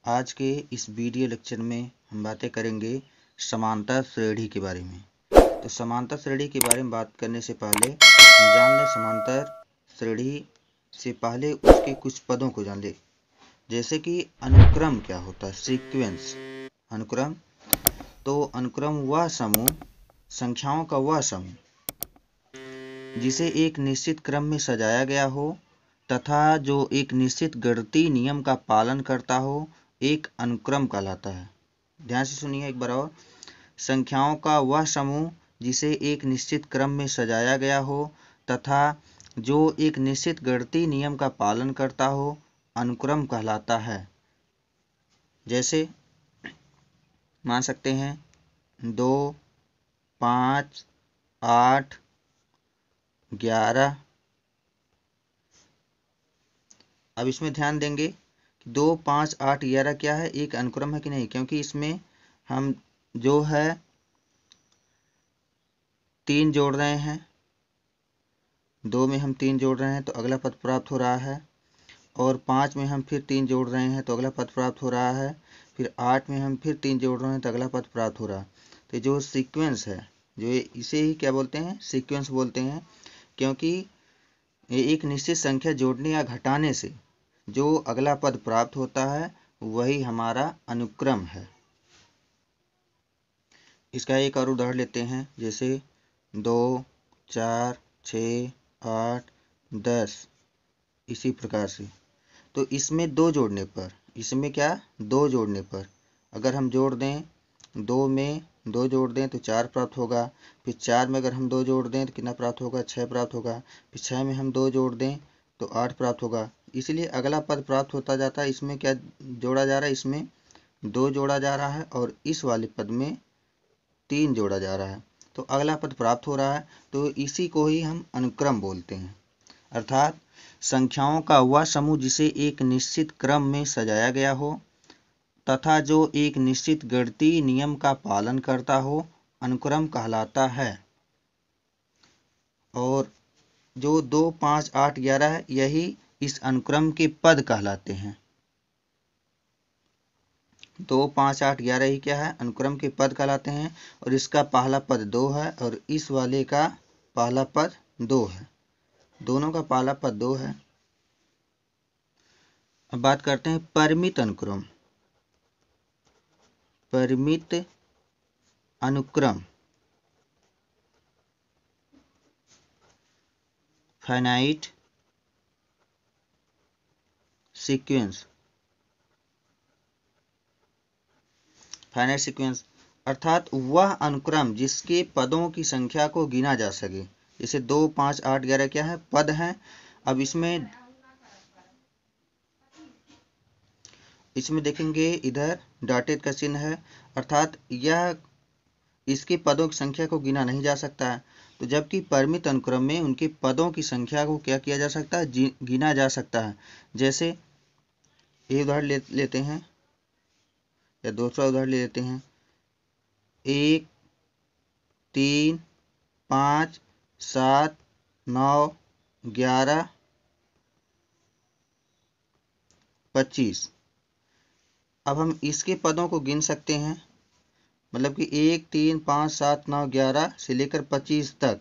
आज के इस वीडियो लेक्चर में हम बातें करेंगे समांतर श्रेणी के बारे में। तो समांतर श्रेणी के बारे में बात करने से पहले हम जान लें समांतर श्रेणी से पहले उसके कुछ पदों को जान लें। जैसे कि अनुक्रम क्या होता है, सीक्वेंस। अनुक्रम, तो अनुक्रम वह समूह, संख्याओं का वह समूह जिसे एक निश्चित क्रम में सजाया गया हो तथा जो एक निश्चित गणितीय नियम का पालन करता हो, एक अनुक्रम कहलाता है। ध्यान से सुनिए एक बार और। संख्याओं का वह समूह जिसे एक निश्चित क्रम में सजाया गया हो तथा जो एक निश्चित गणितीय नियम का पालन करता हो, अनुक्रम कहलाता है। जैसे मान सकते हैं 2, 5, 8, 11। अब इसमें ध्यान देंगे कि 2, 5, 8, 11 क्या है, एक अनुक्रम है कि नहीं, क्योंकि इसमें हम जो है 3 जोड़ रहे हैं। 2 में हम 3 जोड़ रहे हैं तो अगला पद प्राप्त हो रहा है, और 5 में हम फिर 3 जोड़ रहे हैं तो अगला पद प्राप्त हो रहा है, फिर 8 में हम फिर 3 जोड़ रहे हैं तो अगला पद प्राप्त हो रहा है। तो जो सीक्वेंस है, जो इसे ही क्या बोलते हैं, सीक्वेंस बोलते हैं, क्योंकि ये एक निश्चित संख्या जोड़ने या घटाने से जो अगला पद प्राप्त होता है वही हमारा अनुक्रम है। इसका एक और उदाहरण लेते हैं, जैसे 2, 4, 6, 8, 10, इसी प्रकार से। तो इसमें 2 जोड़ने पर, इसमें क्या 2 जोड़ने पर अगर हम जोड़ दें, 2 में 2 जोड़ दें तो 4 प्राप्त होगा, फिर 4 में अगर हम 2 जोड़ दें तो कितना प्राप्त होगा, 6 प्राप्त होगा, फिर 6 में हम 2 जोड़ दें तो 8 प्राप्त होगा। इसलिए अगला पद प्राप्त होता जाता है। इसमें क्या जोड़ा जा रहा है, इसमें 2 जोड़ा जा रहा है और इस वाले पद में 3 जोड़ा जा रहा है, तो अगला पद प्राप्त हो रहा है। तो इसी को ही हम अनुक्रम बोलते हैं। अर्थात संख्याओं का वह समूह जिसे एक निश्चित क्रम में सजाया गया हो तथा जो एक निश्चित गणितीय नियम का पालन करता हो, अनुक्रम कहलाता है। और जो 2, 5, 8, 11 है, यही इस अनुक्रम के पद कहलाते हैं। 2, 5, 8, 11 ही क्या है, अनुक्रम के पद कहलाते हैं। और इसका पहला पद 2 है और इस वाले का पहला पद 2 है, दोनों का पहला पद 2 है। अब बात करते हैं परिमित अनुक्रम। परिमित अनुक्रम, फाइनाइट सीक्वेंस। फाइनाइट सीक्वेंस अर्थात वह अनुक्रम जिसके पदों की संख्या को गिना जा सके। जैसे 2, 5, 8, 11 क्या है, पद हैं। अब इसमें देखेंगे इधर डॉटेड का चिन्ह है, अर्थात यह इसके पदों की संख्या को गिना नहीं जा सकता है। तो जबकि परिमित अनुक्रम में उनके पदों की संख्या को क्या किया जा सकता है, गिना जा सकता है। जैसे एक उदाहरण लेते हैं या दूसरा उदाहरण ले लेते हैं। 1, 3, 5, 7, 9, 11, 25। अब हम इसके पदों को गिन सकते हैं, मतलब कि 1, 3, 5, 7, 9, 11 से लेकर 25 तक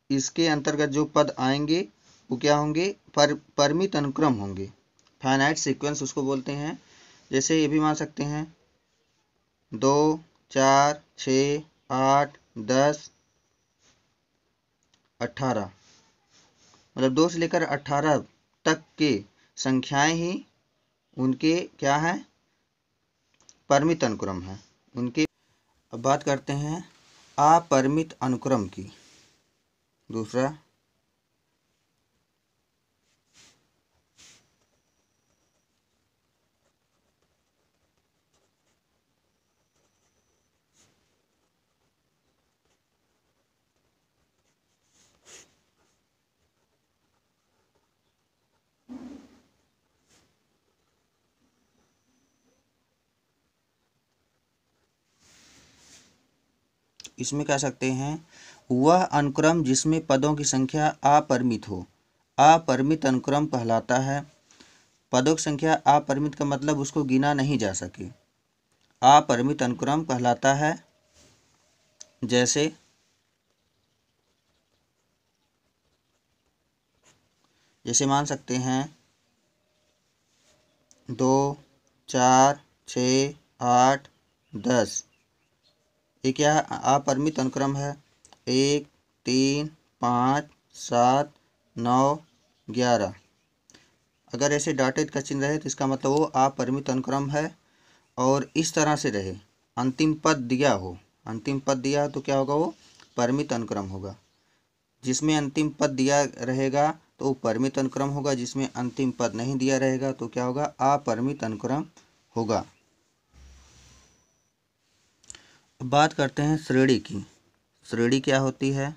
इसके अंतर्गत जो पद आएंगे वो क्या होंगे, परिमित अनुक्रम होंगे। फाइनाइट सीक्वेंस उसको बोलते हैं। जैसे ये भी मान सकते हैं 2, 4, 6, 8, 10, 18, मतलब 2 से लेकर 18 तक के संख्याएं ही उनके क्या है, परिमित अनुक्रम है उनके। अब बात करते हैं अपरिमित अनुक्रम की। दूसरा, इसमें कह सकते हैं वह अनुक्रम जिसमें पदों की संख्या अपरिमित हो, अपरिमित अनुक्रम कहलाता है। पदों की संख्या अपरिमित का मतलब उसको गिना नहीं जा सके, अपरिमित अनुक्रम कहलाता है। जैसे मान सकते हैं 2, 4, 6, 8, 10। ये क्या है? अपरिमित अनुक्रम है। 1, 3, 5, 7, 9, 11। अगर ऐसे डॉटेड का चिन्ह रहे तो इसका मतलब वो अपरिमित अनुक्रम है। और इस तरह से रहे, अंतिम पद दिया हो, अंतिम पद दिया हो तो क्या होगा? वो परिमित अनुक्रम होगा। जिसमें अंतिम पद दिया रहेगा तो वो परिमित अनुक्रम होगा, जिसमें अंतिम पद नहीं दिया रहेगा तो क्या होगा? अपरिमित अनुक्रम होगा। अब बात करते हैं श्रेणी की। श्रेणी क्या होती है?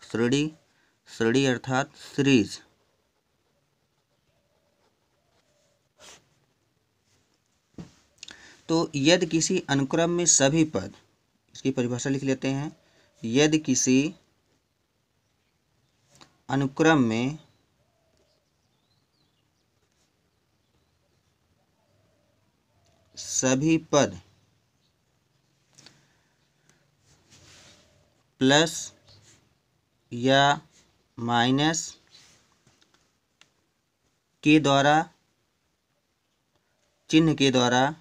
श्रेणी अर्थात सीरीज। तो यदि किसी अनुक्रम में सभी पद, इसकी परिभाषा लिख लेते हैं। यदि किसी अनुक्रम में सभी पद प्लस या माइनस के द्वारा, चिन्ह के द्वारा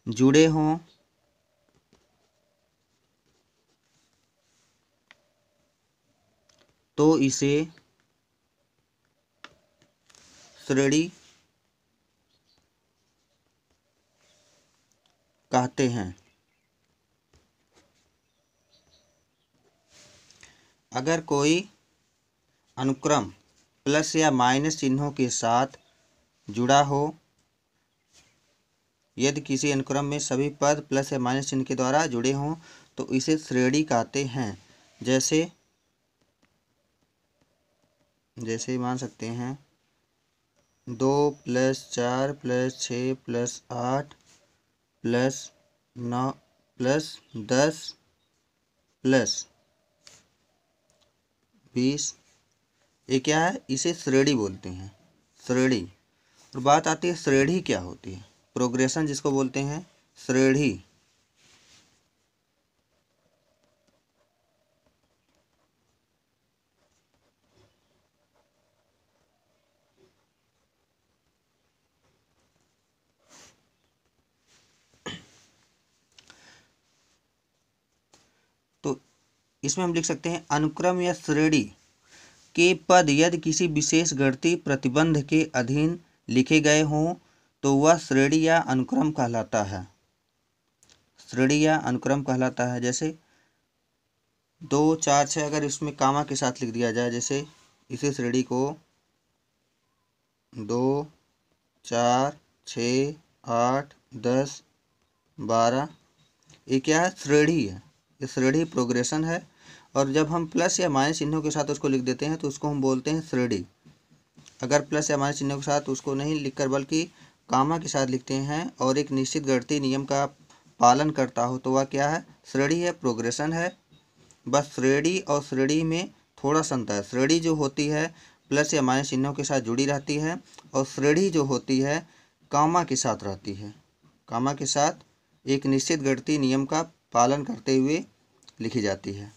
जुड़े हों तो इसे श्रेणी कहते हैं। अगर कोई अनुक्रम प्लस या माइनस चिन्हों के साथ जुड़ा हो, यदि किसी अनुक्रम में सभी पद प्लस या माइनस चिन्ह के द्वारा जुड़े हों तो इसे श्रेणी कहते हैं। जैसे मान सकते हैं 2 + 4 + 6 + 8 + 9 + 10 + 20। ये क्या है? इसे श्रेणी बोलते हैं, श्रेणी। और बात आती है श्रेणी क्या होती है? प्रोग्रेशन जिसको बोलते हैं श्रेणी। तो इसमें हम लिख सकते हैं अनुक्रम या श्रेणी के पद यदि किसी विशेष गणितीय प्रतिबंध के अधीन लिखे गए हों तो वह श्रेणी या अनुक्रम कहलाता है। श्रेणी या अनुक्रम कहलाता है। जैसे 2, 4, 6 अगर इसमें कामा के साथ लिख दिया जाए, जैसे इसी श्रेणी को 2, 4, 6, 8, 10, 12, ये क्या है? श्रेणी है। ये श्रेणी प्रोग्रेशन है। और जब हम प्लस या माइनस चिन्हों के साथ उसको लिख देते हैं तो उसको हम बोलते हैं श्रेणी। अगर प्लस या माइनस चिन्हों के साथ उसको नहीं लिखकर बल्कि कामा के साथ लिखते हैं और एक निश्चित गणितीय नियम का पालन करता हो तो वह क्या है? श्रेणी है, प्रोग्रेशन है। बस श्रेणी और श्रेणी में थोड़ा सा अंतर है। श्रेणी जो होती है प्लस या माइनस चिन्हों के साथ जुड़ी रहती है और श्रेणी जो होती है कामा के साथ रहती है। कामा के साथ एक निश्चित गणितीय नियम का पालन करते हुए लिखी जाती है।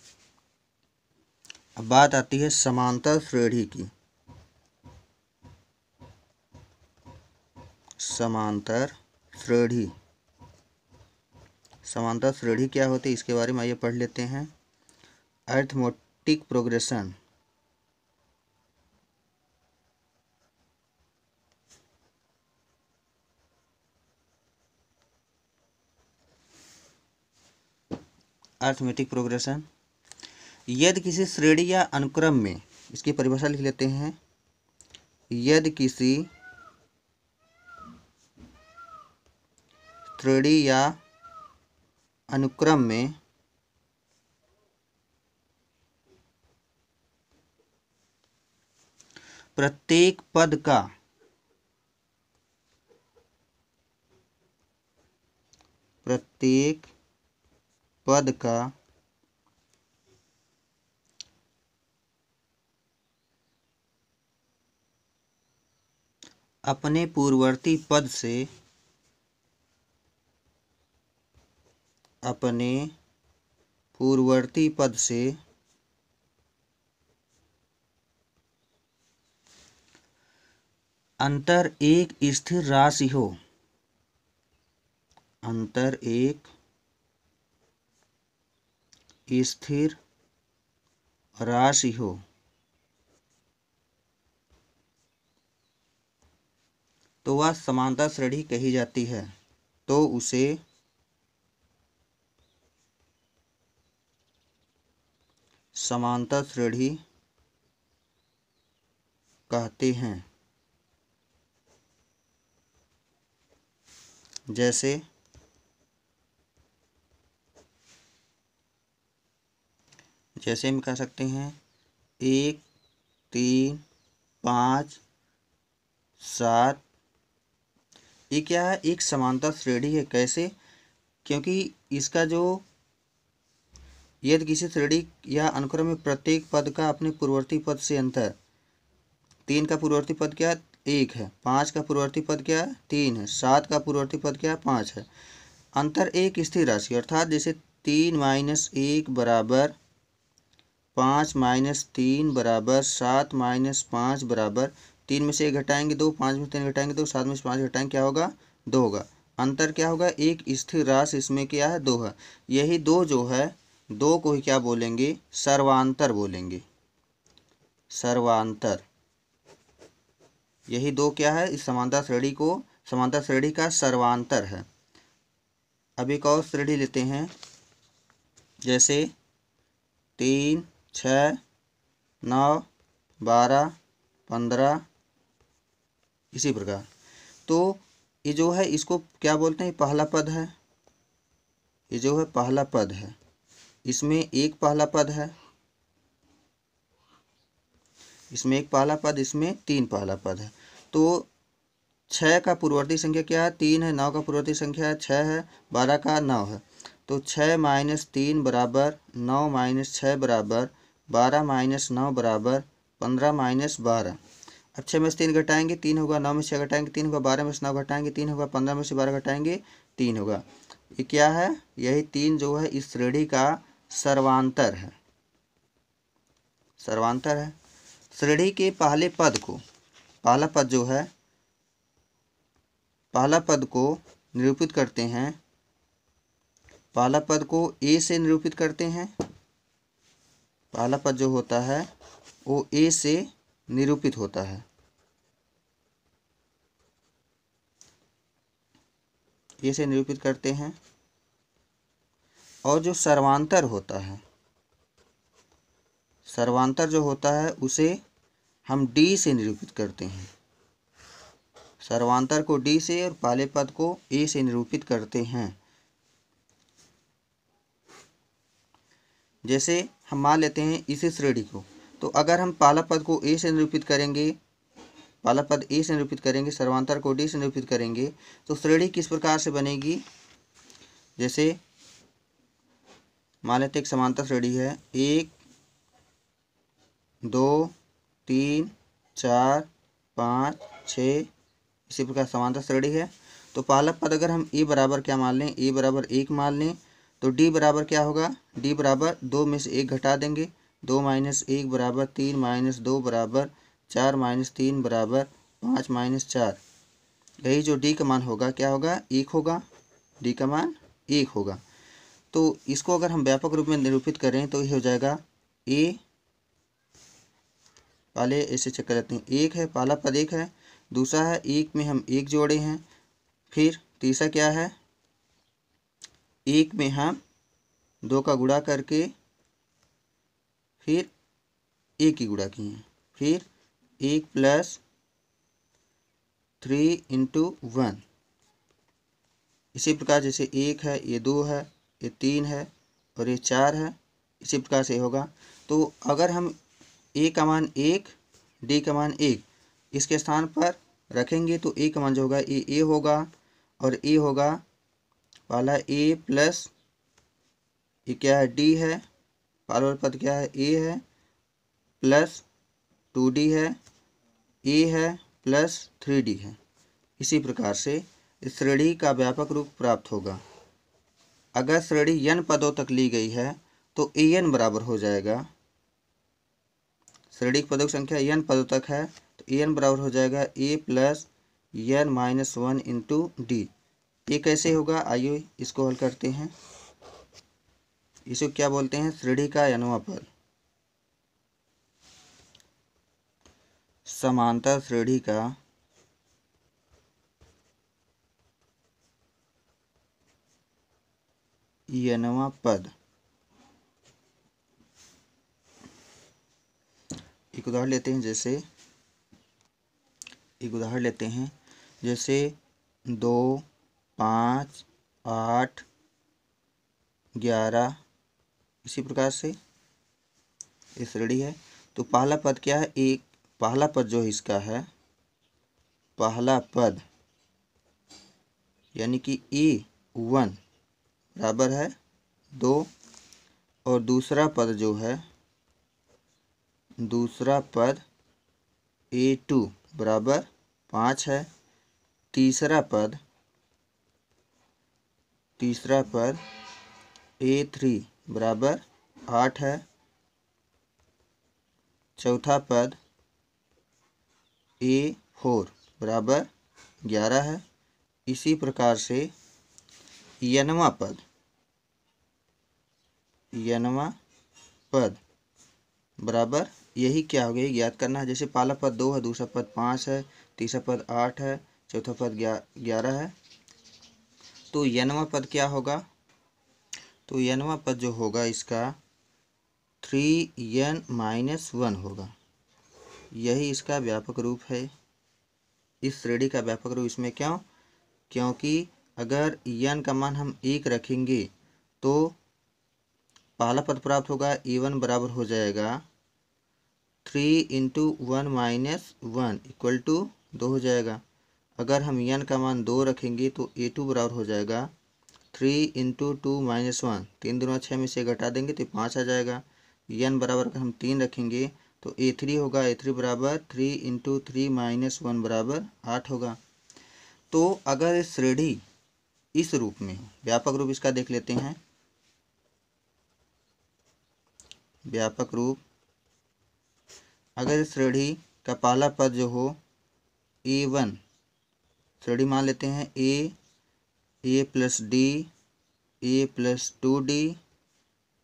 अब बात आती है समांतर श्रेणी की। समांतर श्रेणी। समांतर श्रेणी क्या होती है इसके बारे में आइए पढ़ लेते हैं। Arithmetic progression. अरिथमेटिक प्रोग्रेशन यदि किसी श्रेणी या अनुक्रम में, इसकी परिभाषा लिख लेते हैं। यदि किसी श्रेणी या अनुक्रम में प्रत्येक पद का अपने पूर्ववर्ती पद से अंतर एक स्थिर राशि हो, अंतर एक स्थिर राशि हो तो वह समांतर श्रेणी कही जाती है, तो उसे समांतर श्रेणी कहते हैं। जैसे हम कह सकते हैं 1 3 5 7। ये क्या है, एक समांतर श्रेणी है। कैसे? क्योंकि इसका जो यदि किसी श्रेणी या अनुक्रम में प्रत्येक पद का अपने पूर्ववर्ती पद से अंतर, 3 का पूर्ववर्ती पद क्या है? 1 है। 5 का पूर्ववर्ती पद क्या है? 3 है। 7 का पूर्ववर्ती पद क्या है? 5 है। अंतर एक स्थिर राशि, अर्थात जैसे 3 - 1 बराबर 5 - 3 बराबर 7 - 5 बराबर 3 में से 1 घटाएंगे 2, 5 में से 3 घटाएंगे 2, 7 में से 5 घटाएंगे क्या होगा? 2 होगा। अंतर क्या होगा? एक स्थिर राशि इसमें क्या है? 2 है। यही 2 जो है, 2 को ही क्या बोलेंगे? सर्वांतर बोलेंगे। सर्वांतर। यही 2 क्या है? इस समांतर श्रेणी का सर्वांतर है। अब एक और श्रेणी लेते हैं, जैसे 3 6 9 12 15, इसी प्रकार। तो ये जो है इसको क्या बोलते हैं? पहला पद है। ये जो है पहला पद है, इसमें एक पहला पद है, इसमें एक पहला पद, इसमें 3 पहला पद है। तो 6 का पूर्ववर्ती संख्या क्या है? 3 है। 9 का पूर्ववर्ती संख्या 6 है। 12 का 9 है। तो 6 - 3 बराबर 9 - 6 बराबर 12 - 9 बराबर 15 - 12। अब 6 में से 3 घटाएंगे 3 होगा, 9 में से 6 घटाएंगे 3 होगा, 12 में से 9 घटाएंगे 3 होगा, 15 में से 12 घटाएंगे 3 होगा। ये क्या है? यही 3 जो है इस श्रेणी का सर्वांतर है। सर्वांतर है। श्रेणी के पहले पद को, पहला पद जो है, पहला पद को निरूपित करते हैं। पहला पद को ए से निरूपित करते हैं। पहला पद जो होता है वो ए से निरूपित होता है। ए से निरूपित करते हैं। और जो सर्वांतर होता है, सर्वांतर जो होता है उसे हम डी से निरूपित करते हैं। सर्वांतर को डी से और पहले पद को ए से निरूपित करते हैं। जैसे हम मान लेते हैं इसी श्रेणी को, तो अगर हम पहला पद को ए से निरूपित करेंगे, पहला पद ए से निरूपित करेंगे, सर्वांतर को डी से निरूपित करेंगे, तो श्रेणी किस प्रकार से बनेगी? जैसे मान लेते एक समांतर श्रेणी है 1 2 3 4 5 6, इसी प्रकार समांतर श्रेणी है। तो पहला पद अगर हम ए बराबर क्या मान लें? ए बराबर 1 मान लें, तो डी बराबर क्या होगा? डी बराबर 2 में से 1 घटा देंगे, 2 - 1 बराबर 3 - 2 बराबर 4 - 3 बराबर 5 - 4। यही जो डी का मान होगा क्या होगा? 1 होगा। डी का मान 1 होगा। तो इसको अगर हम व्यापक रूप में निरूपित करें तो ये हो जाएगा ए, पहले ऐसे चेक कर लेते हैं। 1 है, पहला पद 1 है। दूसरा है 1 में हम 1 जोड़े हैं। फिर तीसरा क्या है? 1 में हम 2 का गुणा करके फिर 1 की गुणा किए हैं। फिर 1 + 3 × 1। इसी प्रकार जैसे 1 है, ये 2 है, ये 3 है और ये 4 है, इसी प्रकार से होगा। तो अगर हम ए का मान 1, डी का मान 1 इसके स्थान पर रखेंगे तो ए का मान जो होगा ए होगा, और ए होगा पहला ए प्लस ये क्या है? डी है। पहला पद क्या है? ए है, प्लस 2d है, ए है प्लस 3d है। इसी प्रकार से इस श्रेणी का व्यापक रूप प्राप्त होगा। अगर श्रेणी n पदों तक ली गई है तो an बराबर हो जाएगा, श्रेणी की पदों की संख्या n पदों तक है तो an बराबर हो जाएगा a plus n minus 1 into D. ये कैसे होगा, आइए इसको हल करते हैं। इसको क्या बोलते हैं, श्रेणी का nवां पद। समांतर श्रेणी का nवां पद। एक उदाहरण लेते हैं, जैसे 2, 5, 8, 11। इसी प्रकार से ये श्रेणी है। तो पहला पद क्या है, पहला पद जो इसका है, पहला पद यानी कि A1 बराबर है 2, और दूसरा पद जो है, दूसरा पद A2 बराबर 5 है। तीसरा पद A3 बराबर 8 है। चौथा पद A4 बराबर 11 है। इसी प्रकार से nवां पद बराबर यही क्या हो गया, याद करना है। जैसे पहला पद 2 है, दूसरा पद 5 है, तीसरा पद 8 है, चौथा पद 11 है। तो nवां पद क्या होगा, तो nवां पद जो होगा इसका 3n माइनस 1 होगा। यही इसका व्यापक रूप है। इस श्रेणी का व्यापक रूप इसमें क्यों, क्योंकि अगर n का मान हम 1 रखेंगे तो पहला पद प्राप्त होगा, A1 बराबर हो जाएगा 3 इंटू 1 माइनस 1 इक्वल टू 2 हो जाएगा। अगर हम n का मान 2 रखेंगे तो A2 बराबर हो जाएगा 3 इंटू 2 माइनस 1, 3 दूना 6 में से घटा देंगे तो 5 आ जाएगा। n बराबर अगर हम 3 रखेंगे तो A3 होगा, A3 बराबर 3 इंटू 3 माइनस 1 बराबर 8 होगा। तो अगर इस श्रेणी इस रूप में हो, व्यापक रूप इसका देख लेते हैं। व्यापक रूप, अगर इस श्रेणी का पहला पद जो हो A1, श्रेणी मान लेते हैं A plus D, A plus 2d,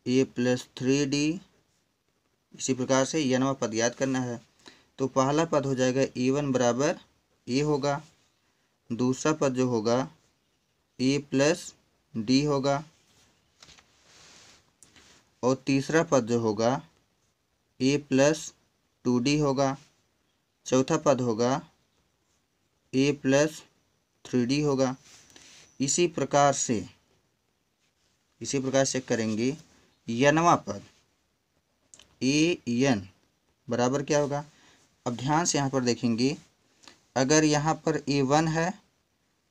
A plus 3d। इसी प्रकार से nवां पद याद करना है। तो पहला पद हो जाएगा A1 बराबर A होगा, दूसरा पद जो होगा A प्लस डी होगा, और तीसरा पद जो होगा A प्लस 2d होगा, चौथा पद होगा A प्लस 3d होगा। इसी प्रकार से करेंगे nवां पद an बराबर क्या होगा। अब ध्यान से यहाँ पर देखेंगे, अगर यहाँ पर A1 है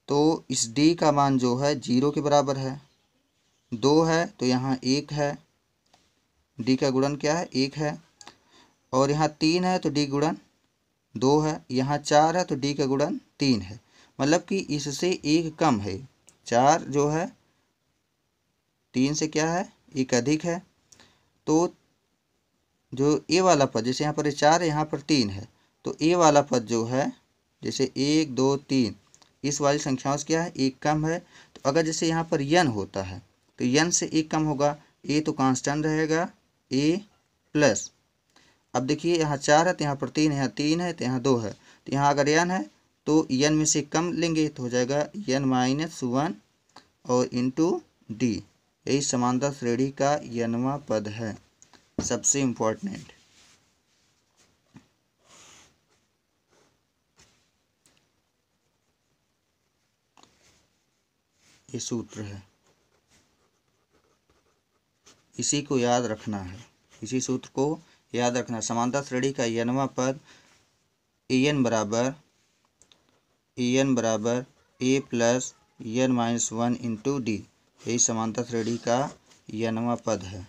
तो इस d का मान जो है 0 के बराबर है। 2 है तो यहाँ 1 है, d का गुणन क्या है, 1 है। और यहाँ 3 है तो d गुणन 2 है। यहाँ 4 है तो d का गुणन 3 है। मतलब कि इससे 1 कम है। 4 जो है 3 से क्या है, 1 अधिक है। तो जो a वाला पद, जैसे यहाँ पर 4 है, यहाँ पर 3 है, तो a वाला पद जो है, जैसे 1 2 3, इस वाली संख्याओं से क्या है, 1 कम है। तो अगर जैसे यहाँ पर n होता है तो n से 1 कम होगा, a तो कांस्टेंट रहेगा, a प्लस, अब देखिए यहाँ 4 है तो यहाँ पर 3 है, यहाँ 3 है तो यहाँ 2 है, तो यहाँ अगर n है तो n में से कम लेंगे तो हो जाएगा n माइनस 1 और इंटू डी। यही समांतर श्रेणी का nवां पद है, सबसे इम्पोर्टेंट। ये सूत्र है, इसी को याद रखना है, इसी सूत्र को याद रखना। समांतर श्रेणी का nवां पद an बराबर a plus n minus 1 into D. यही समांतर श्रेणी का nवां पद है।